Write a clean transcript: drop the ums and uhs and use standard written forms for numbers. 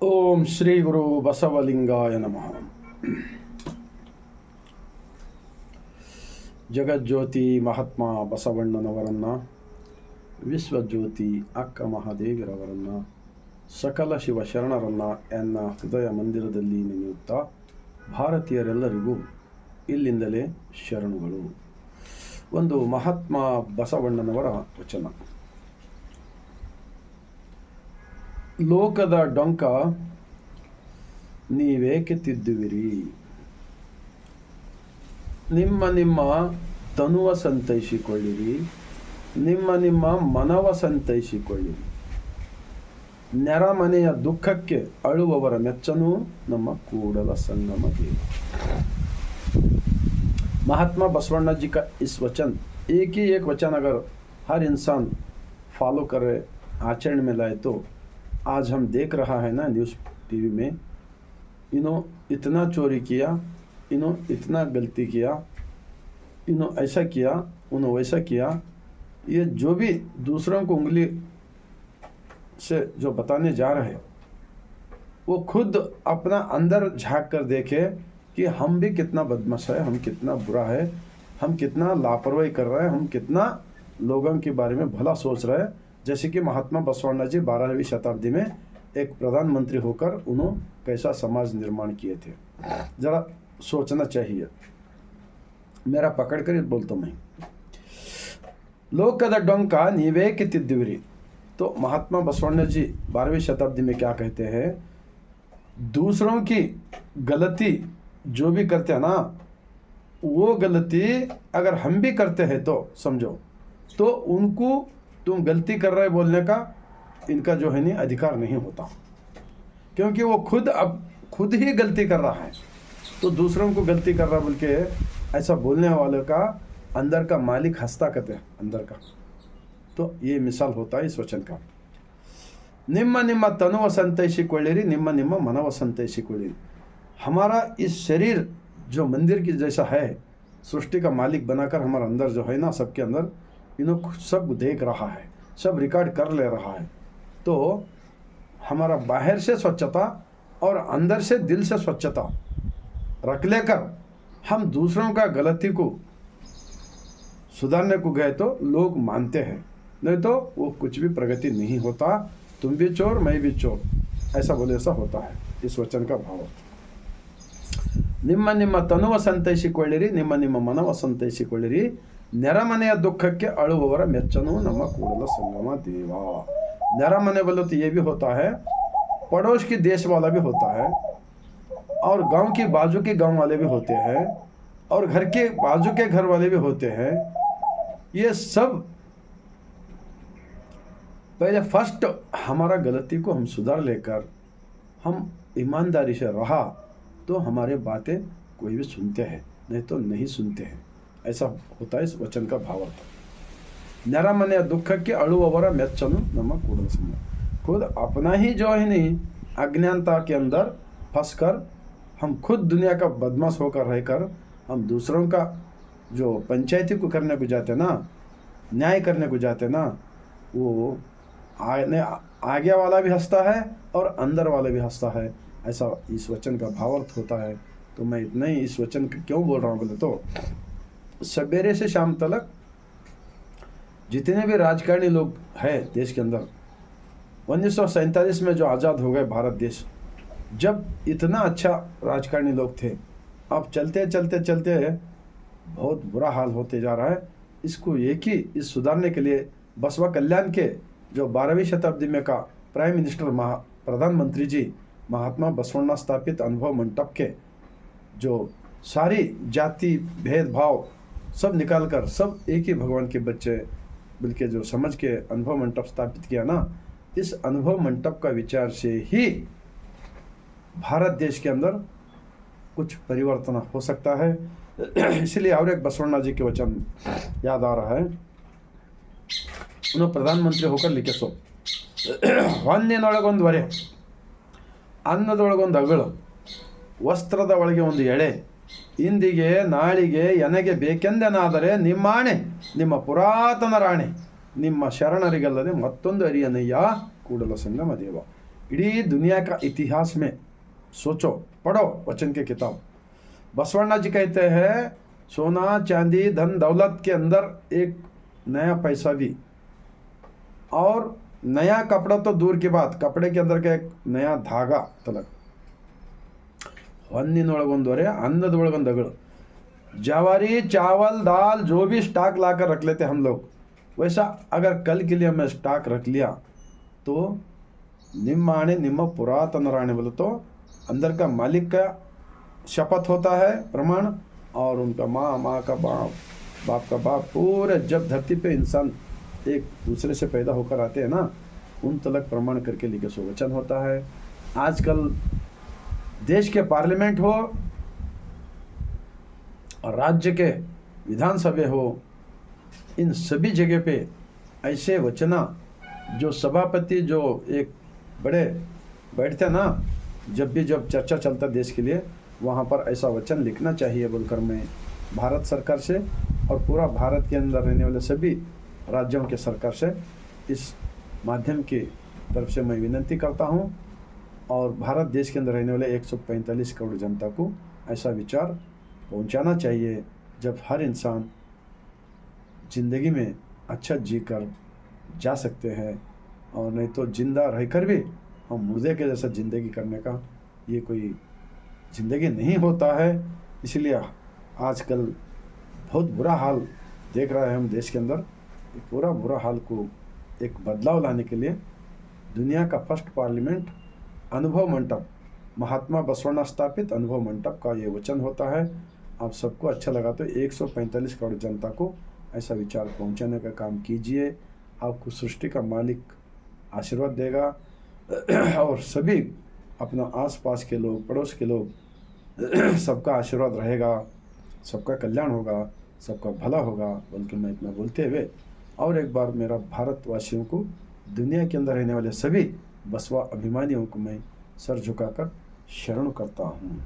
ಓಂ ಶ್ರೀ ಗುರು ಬಸವಲಿಂಗಾಯ ನಮಃ. ಜಗಜ್ಯೋತಿ ಮಹಾತ್ಮ ಬಸವಣ್ಣನವರನ್ನು, ವಿಶ್ವಜ್ಯೋತಿ ಅಕ್ಕ ಮಹಾದೇವಿರವರನ್ನು, ಸಕಲ ಶಿವಶರಣರನ್ನು ಎನ್ನ ಹೃದಯ ಮಂದಿರದಲ್ಲಿ ನೆನೆಯುತ್ತಾ ಭಾರತೀಯರೆಲ್ಲರಿಗೂ ಇಲ್ಲಿಂದಲೇ ಶರಣುಗಳು. ಒಂದು ಮಹಾತ್ಮ ಬಸವಣ್ಣನವರ ವಚನ. ಲೋಕದ ಡೊಂಕ ನೀವೇಕೆ ತಿದ್ದುವಿರಿ, ನಿಮ್ಮ ತನುವ ಸಂತೈಸಿಕೊಳ್ಳಿರಿ, ನಿಮ್ಮ ಮನವ ಸಂತೈಸಿಕೊಳ್ಳಿರಿ. ನೆರಮನೆಯ ದುಃಖಕ್ಕೆ ಅಳುವವರ ಮೆಚ್ಚನೂ ನಮ್ಮ ಕೂಡಲ संगम देव. महात्मा बसवण्णा जी का इस वचन, एक ही एक वचन अगर हर इंसान फॉलो करे, आचरण में लाए, तो आज हम देख रहा है ना न्यूज़ टीवी में, इतना चोरी किया, इतना गलती किया, ऐसा किया, वैसा किया. ये जो भी दूसरों को उंगली से जो बताने जा रहे हैं, वो खुद अपना अंदर झांक कर देखे कि हम भी कितना बदमाश है, हम कितना बुरा है, हम कितना लापरवाही कर रहे हैं, हम कितना लोगों के बारे में भला सोच रहे हैं. जैसे कि महात्मा बसवण्णा जी 12वीं शताब्दी में एक प्रधानमंत्री होकर उन्होंने कैसा समाज निर्माण किए थे, ज़रा सोचना चाहिए. मेरा पकड़ कर बोलता मैं, लोकद डोंका नीवेके तिद्दिविरी. तो महात्मा बसवण्णा जी 12वीं शताब्दी में क्या कहते हैं, दूसरों की गलती जो भी करते हैं ना, वो गलती अगर हम भी करते हैं तो समझो, तो उनको तुम गलती कर रहे बोलने का इनका जो है नहीं अधिकार नहीं होता, क्योंकि वो खुद ही गलती कर रहा है. तो दूसरों को गलती कर रहा बोल के ऐसा बोलने वाले का अंदर का मालिक हंसता कहते हैं अंदर का. तो ये मिसाल होता है इस वचन का. ನಿಮ್ಮ ತನುವ ಸಂತೈಸಿಕೊಳ್ಳಿರಿ, ನಿಮ್ಮ ಮನವ ಸಂತೈಸಿಕೊಳ್ಳಿರಿ. हमारा इस शरीर जो मंदिर की जैसा है, सृष्टि का मालिक बनाकर हमारा अंदर जो है ना, सबके अंदर सब देख रहा है, सब रिकॉर्ड कर ले रहा है. तो हमारा बाहर से स्वच्छता और अंदर से दिल से स्वच्छता रख लेकर हम दूसरों का गलती को सुधारने को गए तो लोग मानते हैं, नहीं तो वो कुछ भी प्रगति नहीं होता. तुम भी चोर, मैं भी चोर, ऐसा बोले ऐसा होता है. इस वचन का भाव, ನಿಮ್ಮ ತನುವ ಸಂತೈಸಿಕೊಳ್ಳಿರಿ, ನಿಮ್ಮ ಮನವ ಸಂತೈಸಿಕೊಳ್ಳಿರಿ. ನೆರಮನೆಯ ದುಃಖಕ್ಕೆ ಅಳುವವರ ಮೆಚ್ಚನೂ ನಮ್ಮ ಕೂಡಲ संगम देवा. नेरामने बोले तो ये भी होता है, पड़ोस की देश वाला भी होता है, और गांव की बाजू के गांव वाले भी होते हैं, और घर के बाजू के घर वाले भी होते हैं. ये सब पहले फर्स्ट हमारा गलती को हम सुधार लेकर हम ईमानदारी से रहा तो हमारे बातें कोई भी सुनते हैं, नहीं तो नहीं सुनते हैं. ऐसा होता है इस वचन का भावार्थ. ನೆರಮನೆಯ ದುಃಖಕ್ಕೆ ಅಳುವವರ ಮೆಚ್ಚನು ನಮ್ಮ ಕೂಡಲ संगम. खुद अपना ही जो है नहीं अज्ञानता के अंदर फंस कर हम खुद दुनिया का बदमाश होकर रहकर हम दूसरों का जो पंचायती को करने को जाते ना, न्याय करने को जाते ना, वो आगे वाला भी हंसता है और अंदर वाला भी हंसता है. ऐसा इस वचन का भावार्थ होता है. तो मैं इतना ही इस वचन क्यों बोल रहा हूँ बोले तो, सवेरे से शाम तक जितने भी राजकारणी लोग हैं देश के अंदर, 1947 में जो आज़ाद हो गए भारत देश, जब इतना अच्छा राजकारणी लोग थे, अब चलते चलते चलते बहुत बुरा हाल होते जा रहा है. इसको एक ही इस सुधारने के लिए बसवा कल्याण के जो 12वीं शताब्दी में का प्राइम मिनिस्टर प्रधानमंत्री जी महात्मा बसवण्णा स्थापित अनुभव मंटप के जो सारी जाति भेदभाव सब निकाल कर सब एक ही भगवान के बच्चे बल्कि जो समझ के अनुभव मंटप स्थापित किया ना, इस अनुभव मंटप का विचार से ही भारत देश के अंदर कुछ परिवर्तन हो सकता है. इसलिए और एक बसवण्णा जी के वचन याद आ रहा है. उन्होंने प्रधानमंत्री होकर लिखे सो, ಹೊನ್ನಿನೊಳಗೊಂದು ಹೊರೆ, ಅನ್ನದೊಳಗೊಂದು ಅಗಳು, ವಸ್ತ್ರದ ಒಳಗೆ ಒಂದು ಎಳೆ, ಇಂದಿಗೆ ನಾಳಿಗೆ ಎನಗೆ ಬೇಕೆಂದೆನಾದರೆ ನಿಮ್ಮಾಣೆ, ನಿಮ್ಮ ಪುರಾತನ ರಾಣೆ, ನಿಮ್ಮ ಶರಣರಿಗಲ್ಲದೆ ಮತ್ತೊಂದು ಅರಿಯನಯ್ಯ ಕೂಡಲ ಸಂಗಮ ದೇವ. इडीी दुनिया का इतिहास में सोचो, पढ़ो वचन के किताब। बसवण्णा जी कहते हैं सोना चांदी धन दौलत के अंदर एक नया पैसा भी, और नया कपड़ा तो दूर की बात, कपड़े के अंदर का एक नया धागा तलक, हन्निनोळಗೊಂದು अन्नदೊಳಗೊಂದು अगड़, जवारी चावल दाल जो भी स्टॉक लाकर रख लेते हम लोग, वैसा अगर कल के लिए हमें स्टॉक रख लिया तो निम्माणे निम्म पुरातन राणे बोले तो अंदर का मालिक का शपथ होता है, प्रमाण, और उनका माँ, माँ का बाप, बाप का बाप, पूरे जब धरती पे इंसान एक दूसरे से पैदा होकर आते हैं ना, उन तलक प्रमाण करके लिखे सो वचन होता है। आजकल देश के पार्लियामेंट हो और राज्य के विधानसभा हो, इन सभी जगह पे ऐसे वचना जो सभापति जो एक बड़े बैठते ना, जब चर्चा चलता देश के लिए, वहाँ पर ऐसा वचन लिखना चाहिए बोलकर मैं भारत सरकार से और पूरा भारत के अंदर रहने वाले सभी राज्यों के सरकार से इस माध्यम की तरफ से मैं विनती करता हूँ। और भारत देश के अंदर रहने वाले 145 करोड़ जनता को ऐसा विचार पहुँचाना चाहिए, जब हर इंसान ज़िंदगी में अच्छा जी कर जा सकते हैं, और नहीं तो जिंदा रहकर भी हम मुर्दे के जैसा ज़िंदगी करने का ये कोई ज़िंदगी नहीं होता है। इसलिए आजकल बहुत बुरा हाल देख रहे हैं हम देश के अंदर। पूरा बुरा हाल को एक बदलाव लाने के लिए दुनिया का फर्स्ट पार्लियामेंट अनुभव मंडप, महात्मा बसवण्णा स्थापित अनुभव मंडप का ये वचन होता है। आप सबको अच्छा लगा तो 145 करोड़ जनता को ऐसा विचार पहुंचाने का काम कीजिए। आपको सृष्टि का मालिक आशीर्वाद देगा और सभी अपना आसपास के लोग, पड़ोस के लोग सबका आशीर्वाद रहेगा, सबका कल्याण होगा, सबका भला होगा। बल्कि मैं इतना बोलते हुए और एक बार मेरा भारतवासियों को, दुनिया के अंदर रहने वाले सभी बसवा अभिमानियों को मैं सर झुकाकर शरण करता हूँ।